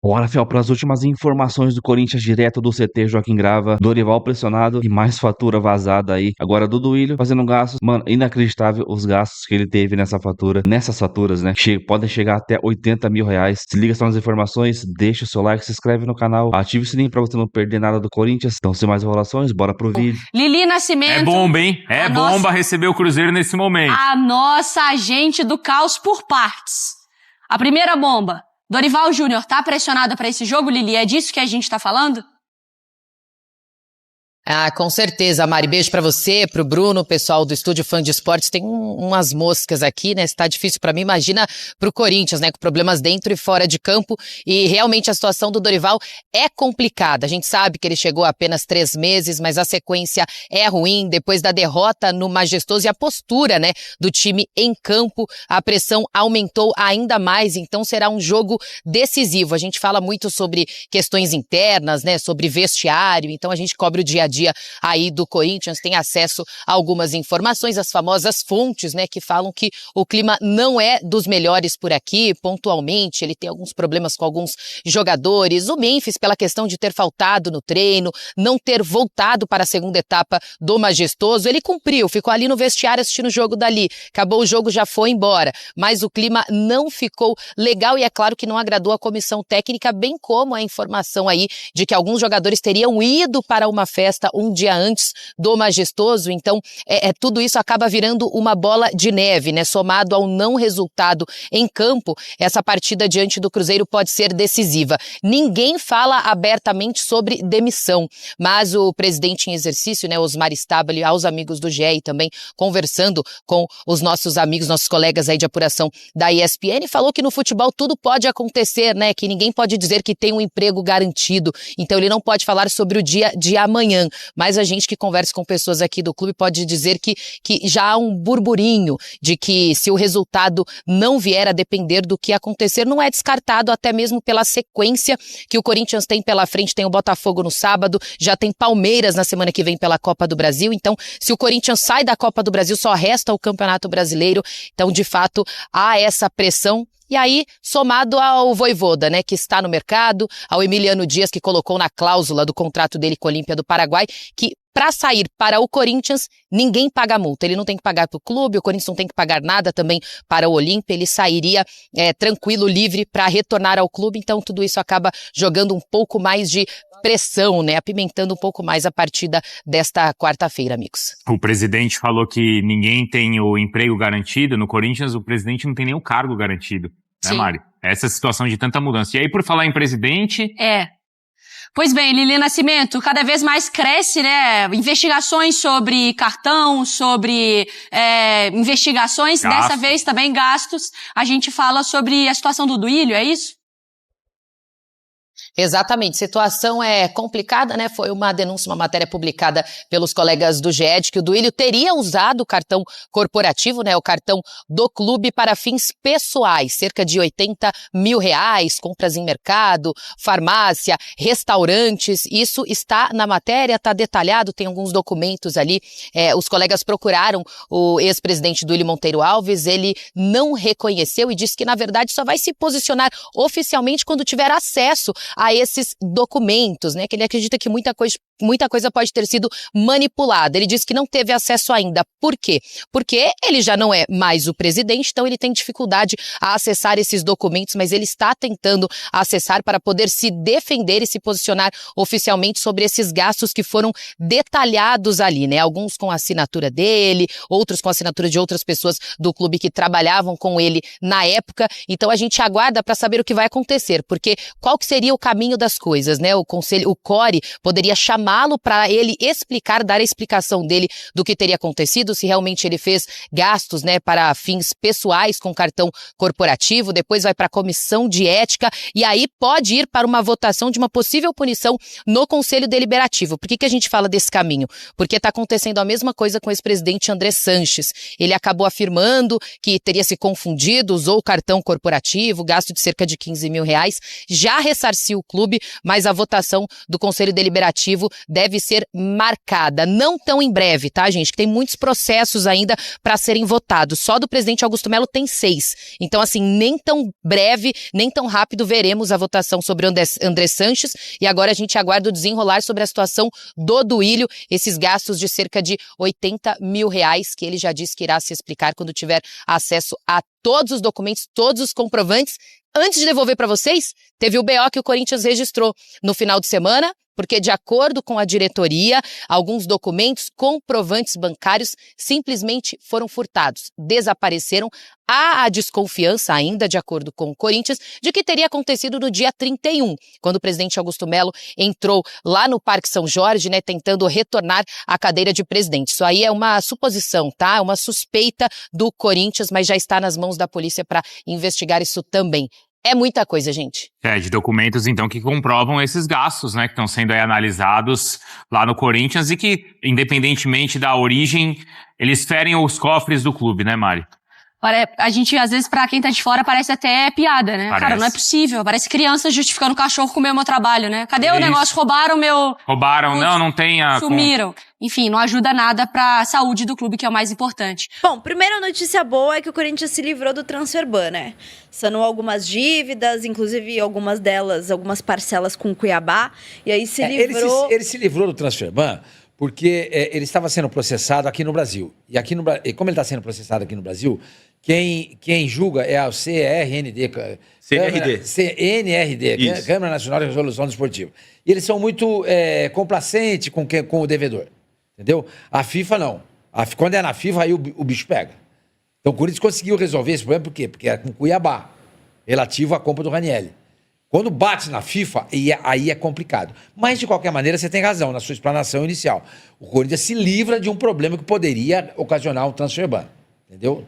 Bora, Fiel, para as últimas informações do Corinthians direto do CT Joaquim Grava, Dorival pressionado e mais fatura vazada aí. Agora do Duílio fazendo gastos, mano, inacreditável os gastos que ele teve nessa fatura, nessas faturas, né? Podem chegar até R$ 80.000. Se liga só nas informações, deixa o seu like, se inscreve no canal, ative o sininho pra você não perder nada do Corinthians. Então, sem mais enrolações, bora pro vídeo. Lili Nascimento. É bomba, hein? É bomba receber o Cruzeiro nesse momento. A nossa agente do caos por partes. A primeira bomba. Dorival Júnior tá pressionado pra esse jogo, Lili? É disso que a gente tá falando? Ah, com certeza, Mari. Beijo pra você, pro Bruno, pessoal do Estúdio Fã de Esportes. Tem umas moscas aqui, né? Se tá difícil pra mim, imagina pro Corinthians, né? Com problemas dentro e fora de campo. E realmente a situação do Dorival é complicada. A gente sabe que ele chegou há apenas 3 meses, mas a sequência é ruim. Depois da derrota no Majestoso e a postura, né, do time em campo, a pressão aumentou ainda mais. Então será um jogo decisivo. A gente fala muito sobre questões internas, né? Sobre vestiário. Então a gente cobre o dia a dia aí do Corinthians, tem acesso a algumas informações, as famosas fontes, né, que falam que o clima não é dos melhores por aqui, pontualmente, ele tem alguns problemas com alguns jogadores, o Memphis pela questão de ter faltado no treino, não ter voltado para a segunda etapa do Majestoso, ele cumpriu, ficou ali no vestiário assistindo o jogo dali, acabou o jogo, já foi embora, mas o clima não ficou legal e é claro que não agradou a comissão técnica, bem como a informação aí de que alguns jogadores teriam ido para uma festa um dia antes do Majestoso, então tudo isso acaba virando uma bola de neve, né? Somado ao não resultado em campo, essa partida diante do Cruzeiro pode ser decisiva. Ninguém fala abertamente sobre demissão, mas o presidente em exercício, né, Osmar Stabile, aos amigos do GE e também conversando com os nossos amigos, nossos colegas aí de apuração da ESPN, falou que no futebol tudo pode acontecer, né? Que ninguém pode dizer que tem um emprego garantido, então ele não pode falar sobre o dia de amanhã. Mas a gente que conversa com pessoas aqui do clube pode dizer que já há um burburinho de que se o resultado não vier a depender do que acontecer, não é descartado até mesmo pela sequência que o Corinthians tem pela frente, tem o Botafogo no sábado, já tem Palmeiras na semana que vem pela Copa do Brasil, então se o Corinthians sai da Copa do Brasil, só resta o Campeonato Brasileiro, então de fato há essa pressão. E aí, somado ao Vojvoda, né, que está no mercado, ao Emiliano Dias, que colocou na cláusula do contrato dele com o Olímpia do Paraguai, que para sair para o Corinthians, ninguém paga multa. Ele não tem que pagar para o clube, o Corinthians não tem que pagar nada também para o Olímpia, ele sairia tranquilo, livre para retornar ao clube, então tudo isso acaba jogando um pouco mais de pressão, né, apimentando um pouco mais a partida desta quarta-feira, amigos. O presidente falou que ninguém tem o emprego garantido, no Corinthians o presidente não tem nem o cargo garantido, né, Mari? Essa situação de tanta mudança. E aí, por falar em presidente... Pois bem, Lili Nascimento, cada vez mais cresce, né, investigações sobre cartão, sobre investigações, dessa vez também gastos. A gente fala sobre a situação do Duílio, é isso? Exatamente, situação é complicada, né? Foi uma denúncia, uma matéria publicada pelos colegas do GE de que o Duílio teria usado o cartão corporativo, né? O cartão do clube para fins pessoais, cerca de R$ 80.000, compras em mercado, farmácia, restaurantes, isso está na matéria, está detalhado, tem alguns documentos ali, os colegas procuraram o ex-presidente Duílio Monteiro Alves, ele não reconheceu e disse que na verdade só vai se posicionar oficialmente quando tiver acesso a esses documentos, né? Que ele acredita que muita coisa pode ter sido manipulada. Ele disse que não teve acesso ainda. Por quê? Porque ele já não é mais o presidente, então ele tem dificuldade a acessar esses documentos, mas ele está tentando acessar para poder se defender e se posicionar oficialmente sobre esses gastos que foram detalhados ali, né? Alguns com a assinatura dele, outros com a assinatura de outras pessoas do clube que trabalhavam com ele na época. Então a gente aguarda para saber o que vai acontecer, porque qual que seria o caminho das coisas, né? O CORE poderia chamá-lo para ele explicar, dar a explicação dele do que teria acontecido, se realmente ele fez gastos, né, para fins pessoais com cartão corporativo, depois vai para a comissão de ética e aí pode ir para uma votação de uma possível punição no Conselho Deliberativo. Por que a gente fala desse caminho? Porque está acontecendo a mesma coisa com o ex-presidente André Sanches. Ele acabou afirmando que teria se confundido, usou o cartão corporativo, gasto de cerca de R$ 15.000, já ressarciu o clube, mas a votação do Conselho Deliberativo deve ser marcada. Não tão em breve, tá, gente? Que tem muitos processos ainda para serem votados. Só do presidente Augusto Melo tem 6. Então, assim, nem tão breve, nem tão rápido veremos a votação sobre André Sanches. E agora a gente aguarda o desenrolar sobre a situação do Duílio, esses gastos de cerca de R$80 mil, que ele já disse que irá se explicar quando tiver acesso a todos os documentos, todos os comprovantes. Antes de devolver para vocês, teve o BO que o Corinthians registrou no final de semana, porque, de acordo com a diretoria, alguns documentos, comprovantes bancários simplesmente foram furtados, desapareceram. Há a desconfiança ainda, de acordo com o Corinthians, de que teria acontecido no dia 31, quando o presidente Augusto Melo entrou lá no Parque São Jorge, né, tentando retornar à cadeira de presidente. Isso aí é uma suposição, tá? É uma suspeita do Corinthians, mas já está nas mãos da polícia para investigar isso também. É muita coisa, gente. De documentos, então, que comprovam esses gastos, né, que estão sendo aí analisados lá no Corinthians e que, independentemente da origem, eles ferem os cofres do clube, né, Mari? Olha, a gente, às vezes, pra quem tá de fora, parece até piada, né? Parece. Cara, não é possível. Parece criança justificando o cachorro comer o meu trabalho, né? Cadê o negócio? Roubaram meu... Roubaram, não tem a... Sumiram. Enfim, não ajuda nada pra saúde do clube, que é o mais importante. Bom, primeira notícia boa é que o Corinthians se livrou do transferban, né? Sanou algumas dívidas, inclusive algumas delas, algumas parcelas com o Cuiabá, e aí se livrou... Ele se livrou do transferban porque ele estava sendo processado aqui no Brasil. E como ele está sendo processado aqui no Brasil, quem julga é a CNRD. CNRD, Câmara Nacional de Resolução Desportiva. E eles são muito complacentes com o devedor, entendeu? A FIFA não. Quando é na FIFA, aí o bicho pega. Então o Corinthians conseguiu resolver esse problema, por quê? Porque era com Cuiabá, relativo à compra do Ranieri. Quando bate na FIFA, aí é complicado. Mas, de qualquer maneira, você tem razão na sua explanação inicial. O Corinthians se livra de um problema que poderia ocasionar um transferban, entendeu?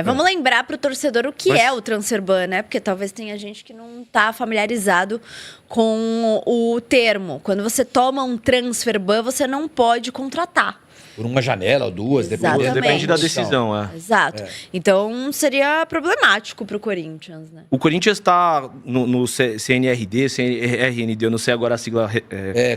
Vamos lembrar para o torcedor o que é o transferban, né? Porque talvez tenha gente que não está familiarizado com o termo. Quando você toma um transferban, você não pode contratar. Por uma janela ou duas, depende da decisão. Exato. Então, seria problemático para o Corinthians, né? O Corinthians está no CNRD, CNRND, eu não sei agora a sigla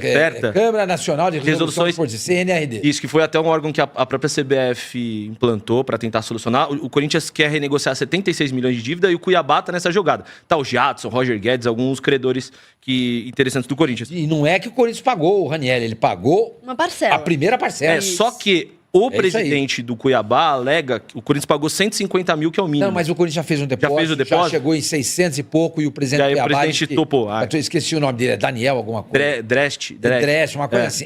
certa. Câmara Nacional de Resoluções Desportivas, CNRD. Isso, que foi até um órgão que a própria CBF implantou para tentar solucionar. O Corinthians quer renegociar 76 milhões de dívida e o Cuiabá está nessa jogada. Tá o Jadson, Roger Guedes, alguns credores interessantes do Corinthians. E não é que o Corinthians pagou o Ranieri, ele pagou uma parcela. A primeira parcela. Só que o presidente do Cuiabá alega que o Corinthians pagou 150 mil, que é o mínimo. Não, mas o Corinthians já fez um depósito. Já chegou em 600 e pouco e o presidente do Cuiabá... o presidente topou. Eu esqueci o nome dele, é Daniel alguma coisa. Drest, uma coisa assim.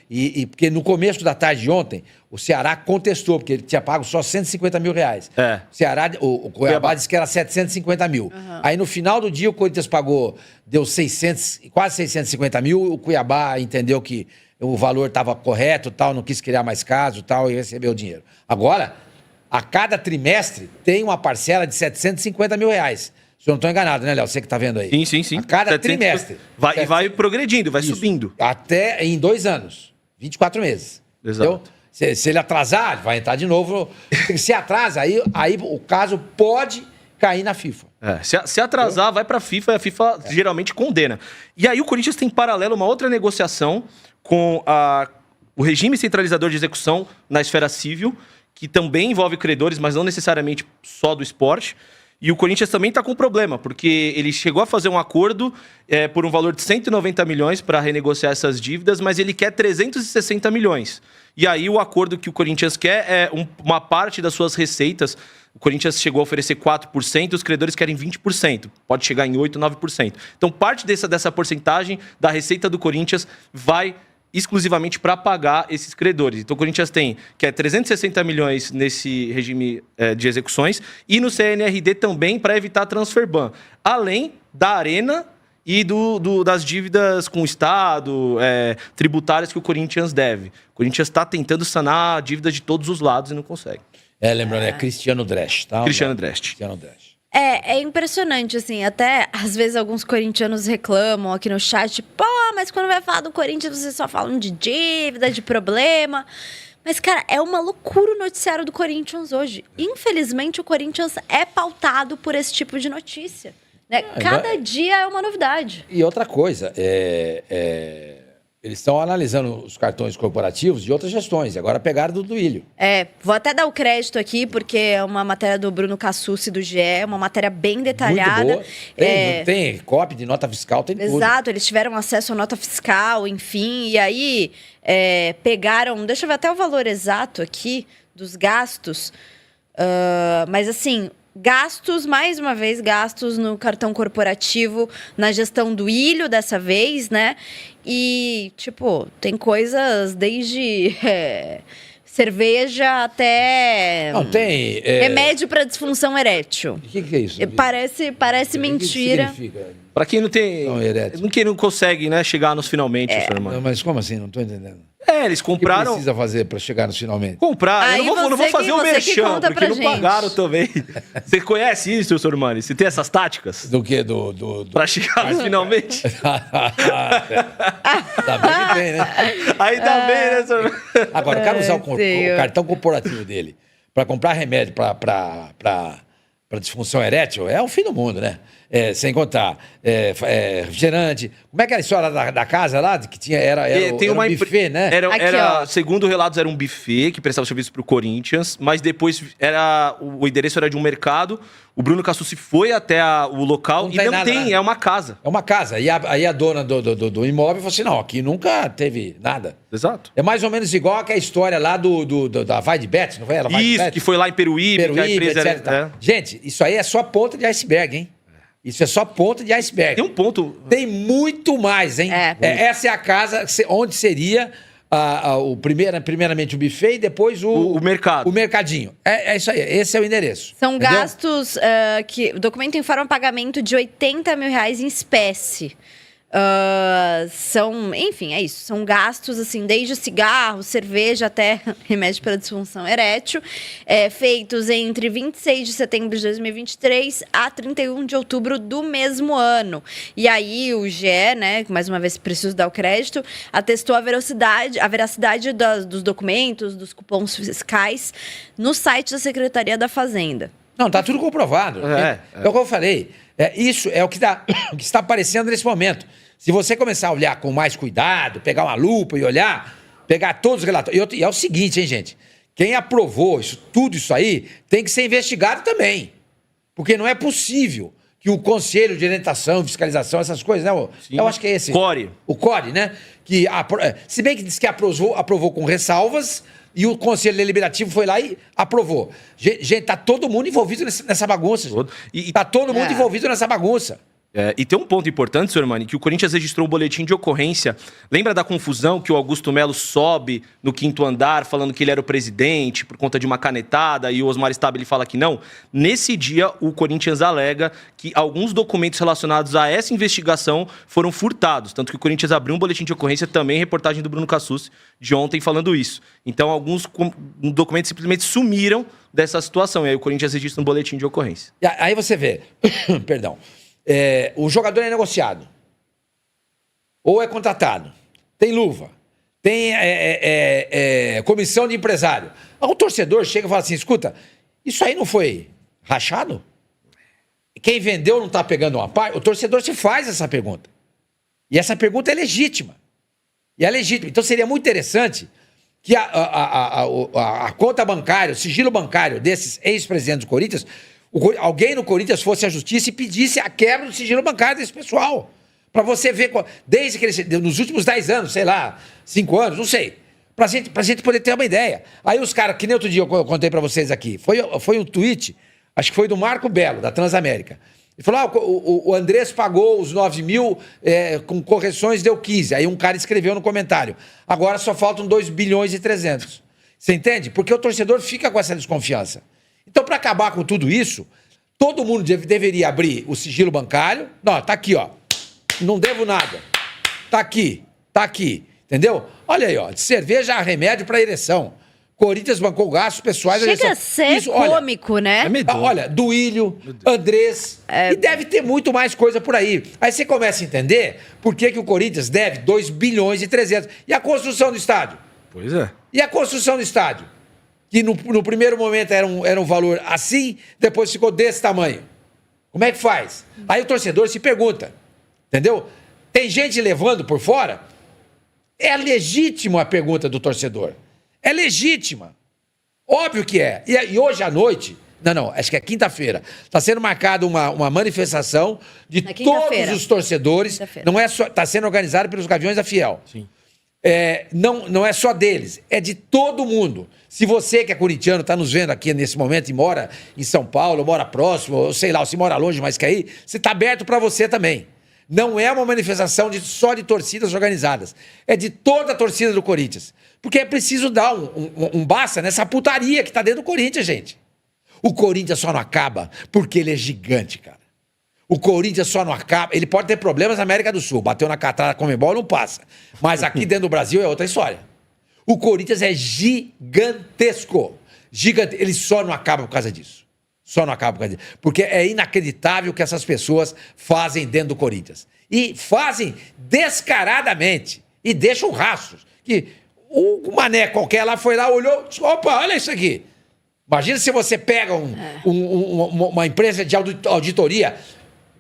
E porque no começo da tarde de ontem, o Ceará contestou, porque ele tinha pago só 150 mil reais. O Cuiabá disse que era 750 mil. Aí no final do dia o Corinthians pagou, deu quase 650 mil, o Cuiabá entendeu que o valor estava correto, tal, não quis criar mais caso, tal, e recebeu o dinheiro. Agora, a cada trimestre tem uma parcela de 750 mil reais. Se eu não estou enganado, né, Léo? Você que está vendo aí. Sim. A cada trimestre. E vai progredindo, vai subindo. Até em 2 anos. 24 meses. Exato. Entendeu? Se ele atrasar, ele vai entrar de novo. Se atrasa, aí o caso pode cair na FIFA. Se atrasar, vai para a FIFA e a FIFA geralmente condena. E aí o Corinthians tem em paralelo uma outra negociação com o regime centralizador de execução na esfera civil, que também envolve credores, mas não necessariamente só do esporte. E o Corinthians também está com um problema, porque ele chegou a fazer um acordo por um valor de 190 milhões para renegociar essas dívidas, mas ele quer 360 milhões. E aí o acordo que o Corinthians quer é uma parte das suas receitas. O Corinthians chegou a oferecer 4%, os credores querem 20%. Pode chegar em 8%, 9%. Então parte dessa porcentagem da receita do Corinthians vai exclusivamente para pagar esses credores. Então o Corinthians quer 360 milhões nesse regime de execuções e no CNRD também para evitar transferban, além da Arena e das dívidas com o Estado, tributárias que o Corinthians deve. O Corinthians está tentando sanar dívidas de todos os lados e não consegue. Lembrando, é Cristiano Drest, tá? Cristiano Drest. É impressionante, assim, até às vezes alguns corintianos reclamam aqui no chat, mas quando vai falar do Corinthians vocês só falam de dívida, de problema. Mas, cara, é uma loucura o noticiário do Corinthians hoje. Infelizmente, o Corinthians é pautado por esse tipo de notícia, né? Cada dia é uma novidade. E outra coisa, Eles estão analisando os cartões corporativos de outras gestões. Agora pegaram do Duílio. Vou até dar o crédito aqui, porque é uma matéria do Bruno Cassucci, do GE, uma matéria bem detalhada. Muito boa. Tem cópia de nota fiscal, tem tudo. Exato, eles tiveram acesso à nota fiscal, enfim, e aí pegaram... Deixa eu ver até o valor exato aqui dos gastos. Mas assim... Gastos, mais uma vez, gastos no cartão corporativo, na gestão do Ilho dessa vez, né? E, tipo, tem coisas desde cerveja até... Não, tem... remédio para disfunção erétil. O que é isso? Parece mentira. O que significa? Pra quem não tem... Quem não consegue, né, chegar nos finalmente, seu irmão. Mas como assim? Não tô entendendo. Eles compraram... O que precisa fazer pra chegar nos finalmente? Compraram. Eu não vou fazer o merchan, porque não gente. pagaram também. Você conhece isso, seu Sormani? Você tem essas táticas? Do quê? Pra chegar nos finalmente? Tá bem que tem, né? Ainda bem, né, Sormani? Agora, o cara usar o cartão corporativo dele pra comprar remédio pra disfunção erétil é o fim do mundo, né? Sem contar refrigerante. Como é que era a história da casa lá? Que tinha, era um buffet, né? Segundo relatos, era um buffet que prestava serviço pro Corinthians, mas depois o endereço era de um mercado. O Bruno Cassucci foi até o local e não tem, é uma casa. É uma casa. E aí a dona do imóvel falou assim, não, aqui nunca teve nada. Exato. É mais ou menos igual a história lá da Vai de Bet, não foi? Isso, que foi lá em Peruíbe, que a empresa etc. Gente, isso aí é só ponta de iceberg, hein? Isso é só ponta de iceberg. Tem um ponto... Tem muito mais, hein? Essa é a casa onde seria primeiramente o buffet e depois o mercado. O mercadinho. É isso aí. Esse é o endereço. São gastos que... O documento informa pagamento de R$80 mil em espécie. Enfim, é isso. São gastos, assim, desde cigarro, cerveja até remédio para disfunção erétil, feitos entre 26 de setembro de 2023 a 31 de outubro do mesmo ano. E aí o GE, né, mais uma vez preciso dar o crédito, atestou a veracidade dos documentos, dos cupons fiscais no site da Secretaria da Fazenda. Não, tá tudo comprovado. É o que eu falei. Isso é o que está aparecendo nesse momento. Se você começar a olhar com mais cuidado, pegar uma lupa e olhar, pegar todos os relatórios... E é o seguinte, hein, gente? Quem aprovou tudo isso aí tem que ser investigado também. Porque não é possível que o Conselho de Orientação, Fiscalização, essas coisas, né? Eu acho que é esse. O CORE, né? Se bem que diz que aprovou com ressalvas e o Conselho Deliberativo foi lá e aprovou. Gente, tá todo mundo envolvido nessa bagunça. Tá todo mundo envolvido nessa bagunça. E tem um ponto importante, senhor Mani, que o Corinthians registrou um boletim de ocorrência. Lembra da confusão que o Augusto Melo sobe no 5º andar falando que ele era o presidente por conta de uma canetada e o Osmar Stabile fala que não? Nesse dia, o Corinthians alega que alguns documentos relacionados a essa investigação foram furtados. Tanto que o Corinthians abriu um boletim de ocorrência, também reportagem do Bruno Cassucci de ontem falando isso. Então, alguns documentos simplesmente sumiram dessa situação. E aí o Corinthians registra um boletim de ocorrência. Aí você vê, perdão, o jogador é negociado, ou é contratado, tem luva, tem comissão de empresário. O torcedor chega e fala assim, escuta, isso aí não foi rachado? Quem vendeu não está pegando uma parte? O torcedor se faz essa pergunta. E essa pergunta é legítima. E é legítima. Então seria muito interessante que a conta bancária, o sigilo bancário desses ex-presidentes do Corinthians... Alguém no Corinthians fosse à justiça e pedisse a quebra do sigilo bancário desse pessoal. Pra você ver, desde que nos últimos 10 anos, sei lá, 5 anos, não sei. Pra gente poder ter uma ideia. Aí os caras, que nem outro dia eu contei pra vocês aqui, foi um tweet, acho que foi do Marco Belo, da Transamérica. Ele falou, o Andrés pagou os 9 mil, com correções deu 15. Aí um cara escreveu no comentário, agora só faltam 2 bilhões e 300. Você entende? Porque o torcedor fica com essa desconfiança. Então, para acabar com tudo isso, todo mundo deveria abrir o sigilo bancário. Não, tá aqui, ó. Não devo nada. Tá aqui, entendeu? Olha aí, ó, de cerveja a remédio para ereção. Corinthians bancou gastos pessoais. Chega a ser cômico, né? Olha, Duílio, Andrés, e deve ter muito mais coisa por aí. Aí você começa a entender por que o Corinthians deve 2 bilhões e 300. E a construção do estádio? Pois é. E a construção do estádio? Que no primeiro momento era um valor assim, depois ficou desse tamanho. Como é que faz? Aí o torcedor se pergunta, entendeu? Tem gente levando por fora. É legítima a pergunta do torcedor. É legítima. Óbvio que é. E hoje à noite... Não, acho que é quinta-feira. Está sendo marcada uma manifestação de todos os torcedores. Não é só, está sendo organizada pelos Gaviões da Fiel. Sim. Não é só deles, é de todo mundo. Se você que é corintiano, está nos vendo aqui nesse momento e mora em São Paulo, mora próximo, ou sei lá, ou se mora longe, mas quer ir, você está aberto para você também. Não é uma manifestação só de torcidas organizadas. É de toda a torcida do Corinthians. Porque é preciso dar um basta nessa putaria que está dentro do Corinthians, gente. O Corinthians só não acaba porque ele é gigante, cara. O Corinthians só não acaba... Ele pode ter problemas na América do Sul. Bateu na catrada Conmebol, não passa. Mas aqui dentro do Brasil é outra história. O Corinthians é gigantesco. Ele só não acaba por causa disso. Só não acaba por causa disso. Porque é inacreditável o que essas pessoas fazem dentro do Corinthians. E fazem descaradamente. E deixam rastros. Que o Mané qualquer lá foi lá, olhou... Opa, olha isso aqui. Imagina se você pega uma empresa de auditoria,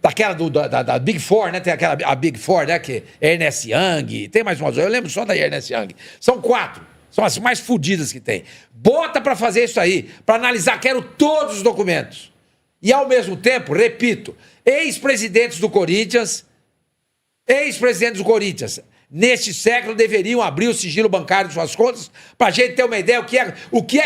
daquela da Big Four, né? Tem a Big Four, né? Que é Ernst Young, tem mais umas. Eu lembro só da Ernst Young. São 4. São as mais fodidas que tem. Bota pra fazer isso aí, pra analisar, quero todos os documentos. E ao mesmo tempo, repito, ex-presidentes do Corinthians, neste século, deveriam abrir o sigilo bancário de suas contas para a gente ter uma ideia o que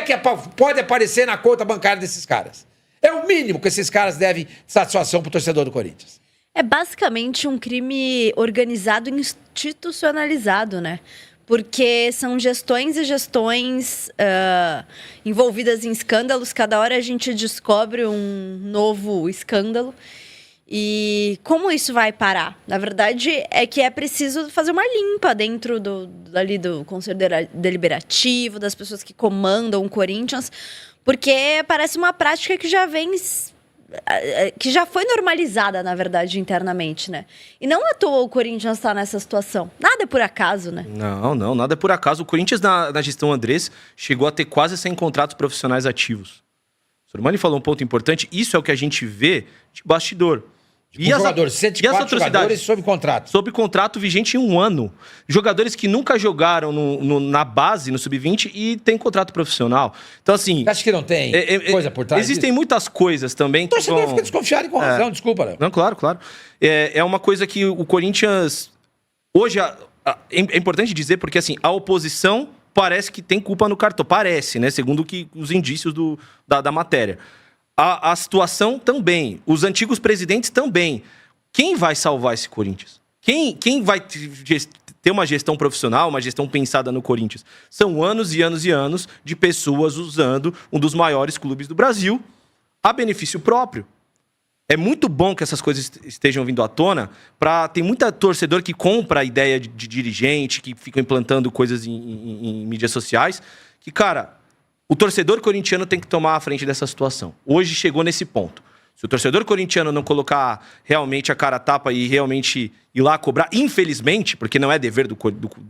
pode aparecer na conta bancária desses caras. É o mínimo que esses caras devem satisfação para o torcedor do Corinthians. É basicamente um crime organizado e institucionalizado, né? Porque são gestões e gestões envolvidas em escândalos. Cada hora a gente descobre um novo escândalo. E como isso vai parar? Na verdade, é que é preciso fazer uma limpa dentro do Conselho Deliberativo, das pessoas que comandam o Corinthians, porque parece uma prática que já foi normalizada, na verdade, internamente, né? E não à toa o Corinthians está nessa situação. Nada é por acaso, né? Não, nada é por acaso. O Corinthians, na gestão Andrés, chegou a ter quase 100 contratos profissionais ativos. O Sormani falou um ponto importante, isso é o que a gente vê de bastidor. E jogadores, 104 jogadores sob contrato. Sob contrato vigente em 1 ano. Jogadores que nunca jogaram na base, no sub-20, e tem contrato profissional. Então, assim... Acho que não tem coisa por trás existem muitas coisas também que vão... fica desconfiado e com razão, desculpa, Léo. Não, claro. É uma coisa que o Corinthians... Hoje, é importante dizer, porque, assim, a oposição parece que tem culpa no cartão. Parece, né? Segundo os indícios da matéria. A situação também. Os antigos presidentes também. Quem vai salvar esse Corinthians? Quem vai ter uma gestão profissional, uma gestão pensada no Corinthians? São anos e anos e anos de pessoas usando um dos maiores clubes do Brasil a benefício próprio. É muito bom que essas coisas estejam vindo à tona. Tem muita torcedor que compra a ideia de dirigente, que fica implantando coisas em mídias sociais, que, cara... O torcedor corintiano tem que tomar a frente dessa situação. Hoje chegou nesse ponto. Se o torcedor corintiano não colocar realmente a cara a tapa e realmente ir lá cobrar, infelizmente, porque não é dever do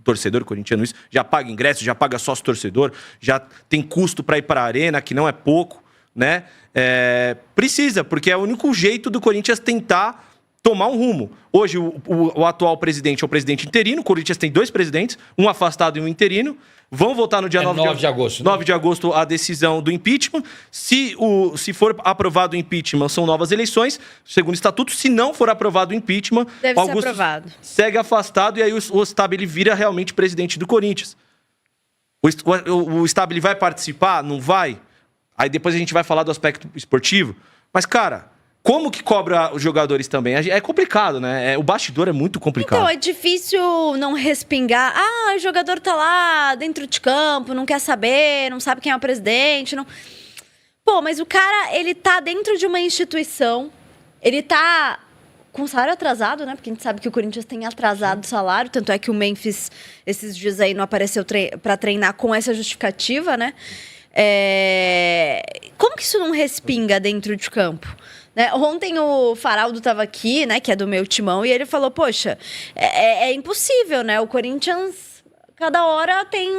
torcedor corintiano isso, já paga ingresso, já paga sócio-torcedor, já tem custo para ir para a arena, que não é pouco, né? Precisa, porque é o único jeito do Corinthians tentar tomar um rumo. Hoje, o atual presidente é o presidente interino, o Corinthians tem 2 presidentes, um afastado e um interino. Vão votar no dia 9 de agosto. 9 de agosto a decisão do impeachment. Se for aprovado o impeachment, são novas eleições, segundo o estatuto. Se não for aprovado o impeachment, deve ser aprovado. Segue afastado e aí o Stabile vira realmente presidente do Corinthians. O Stabile vai participar? Não vai? Aí depois a gente vai falar do aspecto esportivo. Mas, cara... Como que cobra os jogadores também? É complicado, né? O bastidor é muito complicado. Então, é difícil não respingar. O jogador tá lá dentro de campo, não quer saber, não sabe quem é o presidente. Não... Pô, mas o cara, ele tá dentro de uma instituição, ele tá com salário atrasado, né? Porque a gente sabe que o Corinthians tem atrasado o salário, tanto é que o Memphis, esses dias aí, não apareceu pra treinar com essa justificativa, né? Como que isso não respinga dentro de campo? Né? Ontem o Faraldo estava aqui, né, que é do meu timão, e ele falou, poxa, é impossível, né? O Corinthians, cada hora tem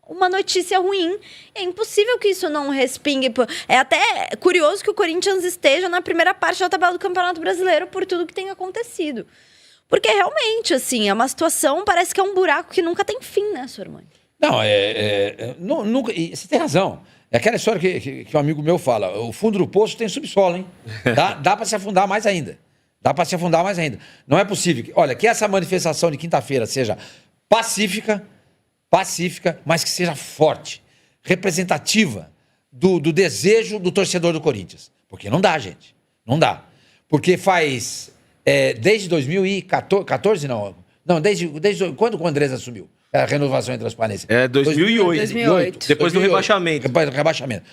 uma notícia ruim. É impossível que isso não respingue. É até curioso que o Corinthians esteja na primeira parte da tabela do Campeonato Brasileiro por tudo que tem acontecido. Porque realmente, assim, é uma situação, parece que é um buraco que nunca tem fim, né, Sormani? Não, nunca, e você tem razão. É aquela história que um amigo meu fala, o fundo do poço tem subsolo, hein? Dá para se afundar mais ainda. Dá para se afundar mais ainda. Não é possível. Olha, que essa manifestação de quinta-feira seja pacífica, mas que seja forte, representativa do desejo do torcedor do Corinthians. Porque não dá, gente. Não dá. Porque faz... desde 2014, não. Não, desde quando o Andrés assumiu? A renovação e transparência. 2008. Depois do rebaixamento. Depois do rebaixamento.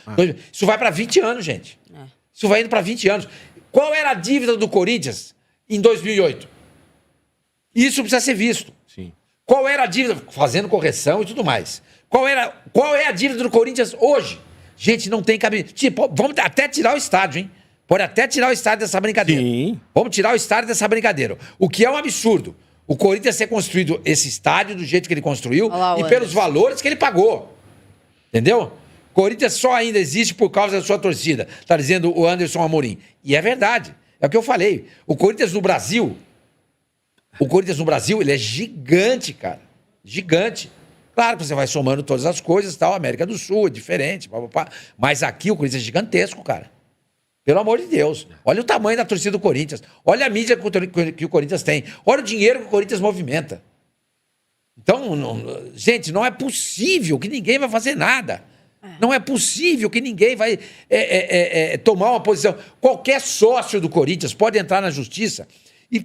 Isso vai para 20 anos, gente. Isso vai indo para 20 anos. Qual era a dívida do Corinthians em 2008? Isso precisa ser visto. Sim. Qual era a dívida? Fazendo correção e tudo mais. Qual é a dívida do Corinthians hoje? Gente, não tem cabimento. Tipo, vamos até tirar o estádio, hein? Pode até tirar o estádio dessa brincadeira. Sim. Vamos tirar o estádio dessa brincadeira. O que é um absurdo. O Corinthians ter construído esse estádio do jeito que ele construiu e pelos valores que ele pagou. Entendeu? O Corinthians só ainda existe por causa da sua torcida. Tá dizendo o Anderson Amorim. E é verdade. É o que eu falei. O Corinthians no Brasil, ele é gigante, cara. Gigante. Claro que você vai somando todas as coisas, tal. América do Sul é diferente. Mas aqui o Corinthians é gigantesco, cara. Pelo amor de Deus. Olha o tamanho da torcida do Corinthians. Olha a mídia que o Corinthians tem. Olha o dinheiro que o Corinthians movimenta. Então, gente, não é possível que ninguém vai fazer nada. Não é possível que ninguém vai tomar uma posição. Qualquer sócio do Corinthians pode entrar na justiça e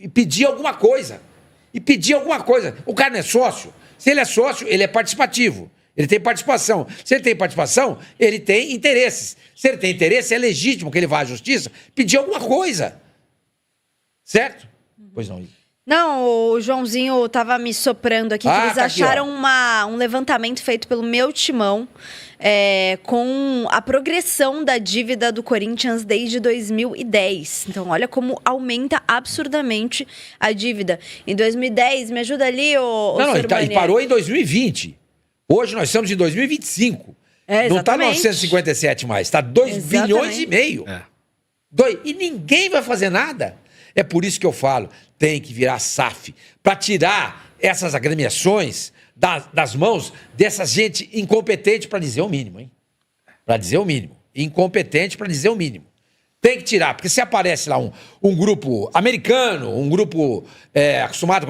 pedir alguma coisa. O cara não é sócio. Se ele é sócio, ele é participativo. Ele tem participação. Se ele tem participação, ele tem interesses. Se ele tem interesse, é legítimo que ele vá à justiça pedir alguma coisa. Certo? Pois não. Não, o Joãozinho tava me soprando aqui que eles tá acharam aqui, um levantamento feito pelo Meu Timão com a progressão da dívida do Corinthians desde 2010. Então, olha como aumenta absurdamente a dívida. Em 2010, me ajuda ali, e parou em 2020. Hoje nós estamos em 2025. Não está 957 mais, está 2 bilhões e meio. E ninguém vai fazer nada. É por isso que eu falo, tem que virar SAF, para tirar essas agremiações das mãos dessa gente incompetente, para dizer o mínimo, hein? Para dizer o mínimo. Incompetente, para dizer o mínimo. Tem que tirar, porque se aparece lá um grupo americano, um grupo acostumado,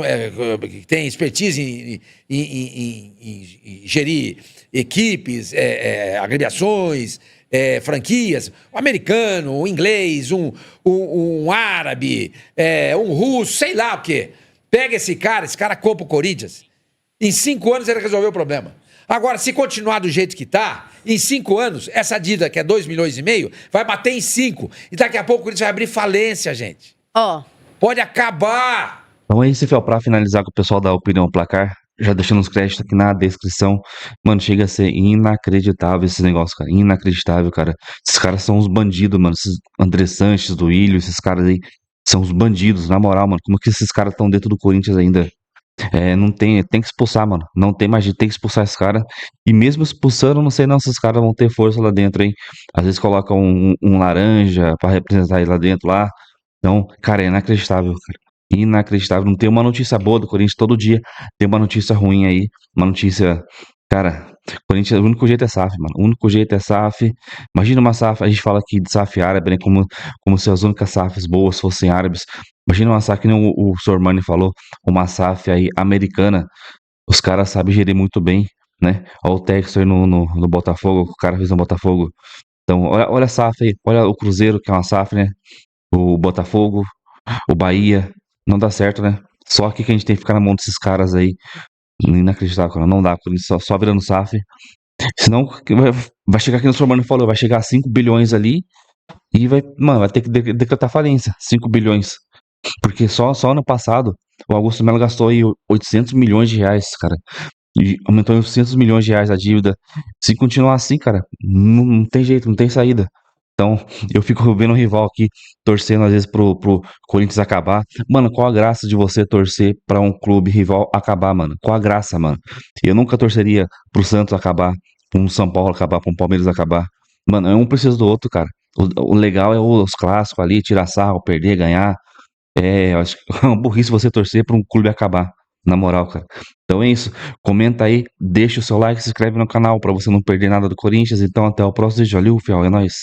que tem expertise em gerir equipes, agremiações, franquias, um americano, um inglês, um árabe, um russo, sei lá o quê. Pega esse cara compra o Corinthians. Em 5 anos ele resolveu o problema. Agora, se continuar do jeito que tá, em 5 anos, essa dívida, que é 2 milhões e meio, vai bater em 5. E daqui a pouco o Corinthians vai abrir falência, gente. Pode acabar. Então é isso, Fel, pra finalizar com o pessoal da Opinião Placar, já deixando os créditos aqui na descrição. Mano, chega a ser inacreditável esse negócio, cara. Inacreditável, cara. Esses caras são uns bandidos, mano. Esses André Sanches, do Ilho, esses caras aí são os bandidos, na moral, mano. Como que esses caras estão dentro do Corinthians ainda? Não tem que expulsar, mano. Não tem mais jeito, tem que expulsar esse cara. E mesmo expulsando, não sei não se esses caras vão ter força lá dentro, hein? Às vezes colocam um laranja pra representar ele lá dentro, lá. Então, cara, é inacreditável, cara. Inacreditável. Não tem uma notícia boa do Corinthians todo dia. Tem uma notícia ruim aí. Uma notícia... Cara, Corinthians, o único jeito é SAF, mano. O único jeito é SAF. Imagina uma SAF, a gente fala aqui de SAF árabe, né? Como se as únicas SAFs boas fossem árabes. Imagina uma SAF, que nem o Sormani falou, uma SAF aí americana. Os caras sabem gerir muito bem, né? Olha o Textor no Botafogo, o cara fez no Botafogo. Então, olha a SAF aí. Olha o Cruzeiro, que é uma SAF, né? O Botafogo, o Bahia. Não dá certo, né? Só que a gente tem que ficar na mão desses caras aí. Inacreditável, cara. Não dá, só virando SAF. Senão, vai chegar aqui no Sormani falou, vai chegar a 5 bilhões ali e vai ter que decretar falência. 5 bilhões. Porque só ano passado, o Augusto Melo gastou aí 800 milhões de reais, cara. E aumentou em 800 milhões de reais a dívida. Se continuar assim, cara, não tem jeito, não tem saída. Então, eu fico vendo o rival aqui, torcendo às vezes pro Corinthians acabar. Mano, qual a graça de você torcer pra um clube rival acabar, mano? Qual a graça, mano? Eu nunca torceria pro Santos acabar, pro São Paulo acabar, pro Palmeiras acabar. Mano, um precisa do outro, cara. O legal é os clássicos ali, tirar sarro, perder, ganhar. Eu acho que é uma burrice você torcer pra um clube acabar. Na moral, cara. Então é isso. Comenta aí, deixa o seu like, se inscreve no canal pra você não perder nada do Corinthians. Então até o próximo vídeo. Valeu, fiel. É nóis.